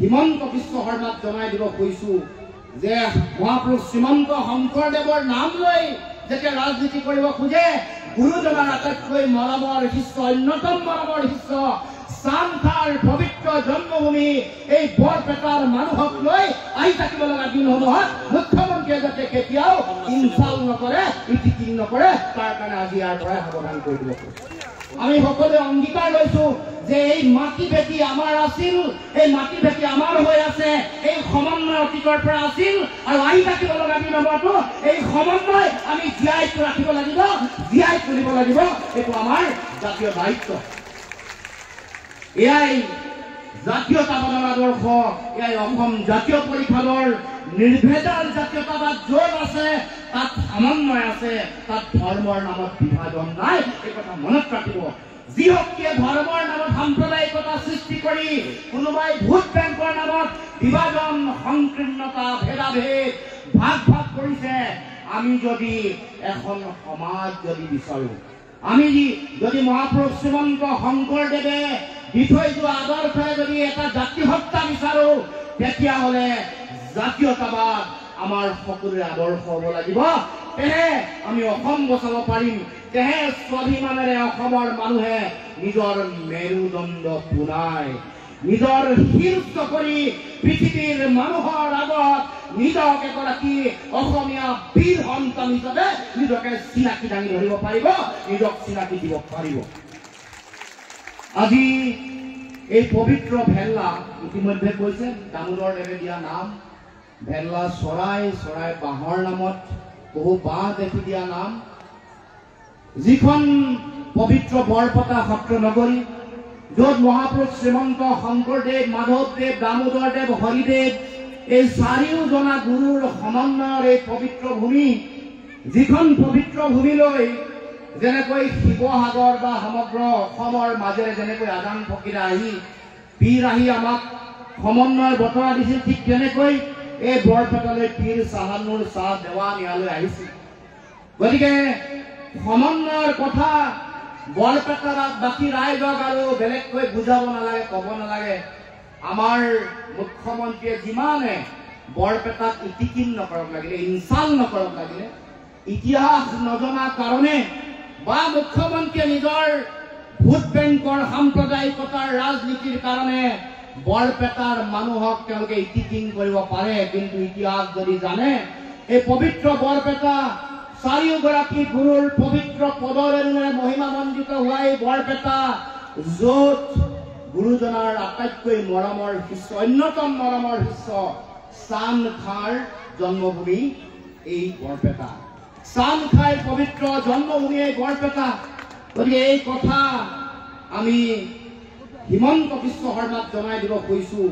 হিমন্ত বিশ্ব শৰ্মাক জনাই দিব খুজিছো যে মহাপুৰুষ শ্ৰীমন্ত শংকৰদেৱৰ নাম লৈ যেতিয়া ৰাজনীতি কৰিব খোজে, গুৰুজনাৰ আটাইতকৈ মৰমৰ শিষ্য, অন্যতম মৰমৰ শিষ্য চামখাৰ পবিত্ৰ জন্মভূমি এই বৰপেটাৰ মানুহক লৈ আহি থাকিব লগা দিন নহয়। মুখ্যমন্ত্ৰীয়ে যাতে কেতিয়াও ইনচাল নকৰে, ইটিকিং নকৰে, তাৰ কাৰণে আজি ইয়াৰ পৰাই সাৱধান কৰি দিব। আমি সকলোৱে অংগীকাৰ লৈছো যে এই মাটি ভেটি আমাৰ আছিল, এই মাটি ভেটি আমাৰ হৈ আছে, এই সমন্বয় অতীতৰ পৰা আছিল আৰু আহি থাকিব লগা দিন হ'বতো। এই সমন্বয় আমি জীয়াই ৰাখিব লাগিব, জীয়াই তুলিব লাগিব, এইটো আমাৰ জাতীয় দায়িত্ব। এয়াই জাতীয়তাবাদৰ আদৰ্শ, এয়াই অসম জাতীয় পৰিষদৰ নিৰ্ভেজাল জাতীয়তাবাদ। য'ত আছে তাত সমন্বয় আছে, তাত ধৰ্মৰ নামত বিভাজন নাই, এই কথা মনত ৰাখিব। যি শক্তিয়ে ধৰ্মৰ নামত সাম্প্ৰদায়িকতা সৃষ্টি কৰি কোনোবাই ভোট বেংকৰ নামত বিভাজন, সংকীৰ্ণতা, ভেদাভেদ, ভাগ ভাগ কৰিছে, আমি যদি এখন সমাজ যদি বিচাৰো, আমি যদি মহাপুৰুষ শ্ৰীমন্ত শংকৰদেৱে দি থৈ যোৱা আদৰ্শৰে যদি এটা জাতি হত্যা বিচাৰো, তেতিয়াহ'লে জাতীয়তাবাদ আমাৰ সকলোৰে আদৰ্শ হ'ব লাগিব। তেহে আমি অসম বচাব পাৰিম, তেহে স্বাভিমানেৰে অসমৰ মানুহে নিজৰ মেৰুদণ্ড পোনাই নিজৰ শীৰ্ষ কৰি পৃথিৱীৰ মানুহৰ আগত নিজক এগৰাকী অসমীয়া বীৰ সন্তান হিচাপে নিজকে চিনাকি দাঙি ধৰিব পাৰিব, নিজক চিনাকি দিব পাৰিব। আজি এই পবিত্ৰ ভেল্লা ইতিমধ্যে কৈছে, দামোদৰদেৱে দিয়া নাম ভেল্লা চৰাই, চৰাই বাঁহৰ নামত বহু বাঁহ দেখি দিয়া নাম। যিখন পবিত্ৰ বৰপেটা সত্ৰ নগৰী, য'ত মহাপুৰুষ শ্ৰীমন্ত শংকৰদেৱ, মাধৱদেৱ, দামোদৰদেৱ, হৰিদেৱ এই চাৰিওজনা গুৰুৰ সমন্বয়ৰ এই পবিত্ৰ ভূমি, যিখন পবিত্ৰ ভূমিলৈ যেনেকৈ শিৱসাগৰ বা সমগ্ৰ অসমৰ মাজেৰে যেনেকৈ আদান ফকীৰে আহি পীৰ আহি আমাক সমন্বয়ৰ বতৰা দিছিল, ঠিক তেনেকৈ এই বৰপেটালৈ পীৰ চাহানুৰ চাহ দেৱান ইয়ালৈ আহিছিল। গতিকে সমন্বয়ৰ কথা বৰপেটাৰ বাকী ৰাইজক আৰু বেলেগকৈ বুজাব নালাগে, ক'ব নালাগে। আমাৰ মুখ্যমন্ত্ৰীয়ে যিমানে বৰপেটাক ইটিকিং নকৰক লাগিলে, ইনচাল নকৰক লাগিলে, ইতিহাস নজনা কাৰণে বা মুখ্যমন্ত্ৰীয়ে নিজৰ ভোট বেংকৰ সাম্প্ৰদায়িকতাৰ ৰাজনীতিৰ কাৰণে বৰপেটাৰ মানুহক তেওঁলোকে ইটিকিং কৰিব পাৰে, কিন্তু ইতিহাস যদি জানে, এই পবিত্ৰ বৰপেটা চাৰিওগৰাকী গুৰুৰ পবিত্ৰ পদৰেৰে মহিমামণ্ডিত হোৱা এই বৰপেটা, য'ত গুৰুজনাৰ আটাইতকৈ মৰমৰ শিষ্য, অন্যতম মৰমৰ শিষ্য চামখাৰ জন্মভূমি এই বৰপেটা, চামখাৰ পবিত্ৰ জন্মভূমি এই বৰপেটা। গতিকে এই কথা আমি হিমন্ত বিশ্ব শৰ্মাক জনাই দিব খুজিছো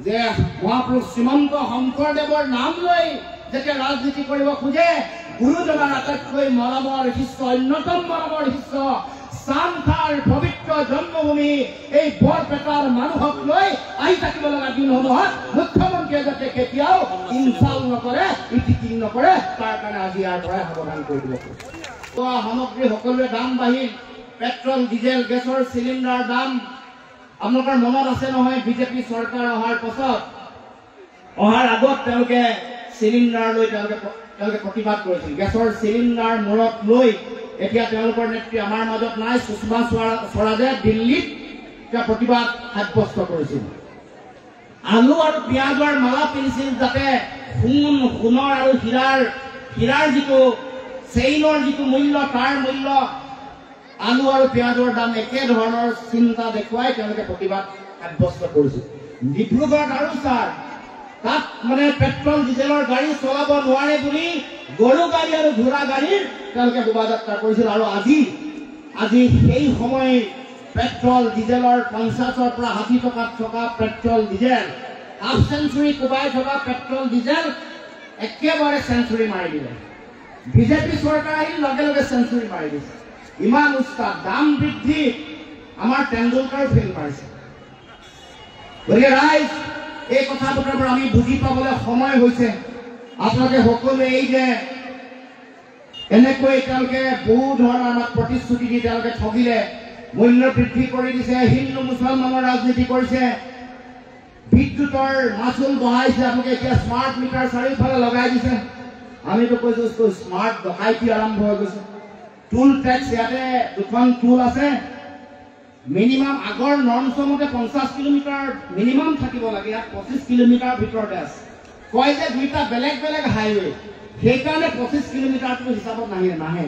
যে মহাপুৰুষ শ্ৰীমন্ত শংকৰদেৱৰ নাম লৈ যেতিয়া ৰাজনীতি কৰিব খোজে, গুৰুজনাৰ আটাইতকৈ মৰমৰ শিষ্য, অন্যতম মৰমৰ শিষ্য চামখাৰ পবিত্ৰ জন্মভূমি এই বৰপেটাৰ মানুহক লৈ আহি থাকিব লগা দিন নহয়। মুখ্যমন্ত্ৰীয়ে যাতে কেতিয়াও ইনচাল নকৰে, ইটিকিং নকৰে, তাৰ কাৰণে আজি ইয়াৰ পৰাই সাৱধান কৰি দিব। সামগ্ৰী সকলোৰে দাম বাঢ়িল, পেট্ৰল, ডিজেল, গেছৰ চিলিণ্ডাৰ দাম। আপোনালোকৰ মনত আছে নহয়, বিজেপি চৰকাৰ অহাৰ পাছত, অহাৰ আগত তেওঁলোকে চিলিণ্ডাৰ লৈ তেওঁলোকে প্ৰতিবাদ কৰিছিল। গেছৰ চিলিণ্ডাৰ মূৰত লৈ এতিয়া তেওঁলোকৰ নেত্ৰী আমাৰ মাজত নাই, সুষমা স্বৰাজে দিল্লীত প্ৰতিবাদ সাব্যস্ত কৰিছিল। আলু আৰু পিঁয়াজৰ মালা পিন্ধিছিল, যাতে সোণৰ আৰু হীৰাৰ যিটো চেইনৰ যিটো মূল্য, তাৰ মূল্য আলু আৰু পিঁয়াজৰ দাম একে ধৰণৰ চিন্তা দেখুৱাই তেওঁলোকে প্ৰতিবাদ সাব্যস্ত কৰিছিল। ডিব্ৰুগড়ত আৰু ছাৰ তাত মানে পেট্ৰল ডিজেলৰ গাড়ী চলাব নোৱাৰে বুলি গৰু গাড়ী আৰু ঘোঁৰা গাড়ীৰ তেওঁলোকে শোভাযাত্ৰা কৰিছিল। আৰু আজি সেই সময় পেট্ৰল ডিজেলৰ 50ৰ পৰা 60 টকাত থকা পেট্ৰল ডিজেল, হাফ চেঞ্চুৰী কোবাই থকা পেট্ৰল ডিজেল একেবাৰে চেঞ্চুৰী মাৰি দিলে। বিজেপি চৰকাৰ আহিল, লগে লগে চেঞ্চুৰী মাৰি দিছে। ইমান উস্তাদ, দাম বৃদ্ধি আমাৰ তেণ্ডুলকাৰ ফেইল মাৰিছে। গতিকে ৰাইজ, এই কথা বতৰাবোৰ আমি বুজি পাবলৈ সময় হৈছে। আপোনালোকে সকলোৱে এই যে এনেকৈ তেওঁলোকে বহু ধৰণৰ আমাক প্ৰতিশ্ৰুতি দি তেওঁলোকে ঠগিলে, মূল্য বৃদ্ধি কৰি দিছে, হিন্দু মুছলমানৰ ৰাজনীতি কৰিছে, বিদ্যুতৰ মাচুল বঢ়াইছে, আপোনালোকে এতিয়া স্মাৰ্ট মিটাৰ চাৰিওফালে লগাই দিছে। আমিতো কৈছো স্মাৰ্ট ডকাইতি আৰম্ভ হৈ গৈছে। টুল টেক্স ইয়াতে দুখন টুল আছে, মিনিমাম আগৰ নৰ্মছ মতে 50 কিলোমিটাৰ মিনিমাম থাকিব লাগে, ইয়াত 25 কিলোমিটাৰ ভিতৰতে আছে। কয় যে দুইটা বেলেগ বেলেগ হাইৱে, সেইকাৰণে 25 কিলোমিটাৰটো হিচাপত নাহে।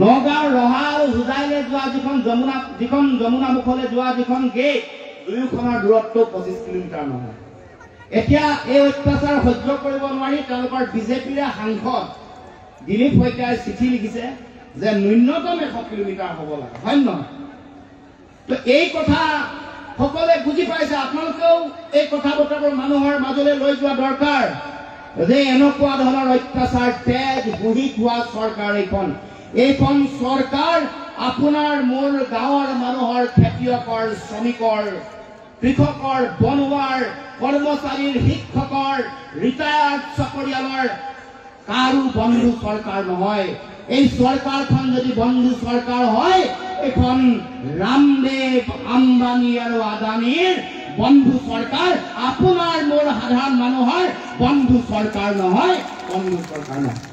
নগাঁও ৰহা আৰু হুজাইলৈ যোৱা যিখন যমুনা মুখলৈ যোৱা যিখন গেট, দুয়োখনৰ দূৰত্ব 25 কিলোমিটাৰ নহয়। এতিয়া এই অত্যাচাৰ সহ্য কৰিব নোৱাৰি তেওঁলোকৰ বিজেপিৰে সাংসদ দিলীপ শইকীয়াই চিঠি লিখিছে যে ন্যূনতম 100 কিলোমিটাৰ হ'ব লাগে, হয় নহয়? তো এই কথা সকলোৱে বুজি পাইছে, আপোনালোকেও এই কথা বতৰাবোৰ মানুহৰ মাজলৈ লৈ যোৱা দৰকাৰ যে এনেকুৱা ধৰণৰ অত্যাচাৰ তেজ বহি খোৱা চৰকাৰ এইখন চৰকাৰ আপোনাৰ মোৰ গাঁৱৰ মানুহৰ খেতিয়কৰ, শ্ৰমিকৰ, কৃষকৰ, বনুৱাৰ, কৰ্মচাৰীৰ, শিক্ষকৰ, ৰিটায়াৰ্ড চাকৰিয়ালৰ কাৰো বন্ধু চৰকাৰ নহয়। এই চৰকাৰখন যদি বন্ধু চৰকাৰ হয়, এখন ৰামদেৱ, আম্বানী আৰু আদানীৰ বন্ধু চৰকাৰ, আপোনাৰ মোৰ সাধাৰণ মানুহৰ বন্ধু চৰকাৰ নহয়, বন্ধু চৰকাৰ নহয়।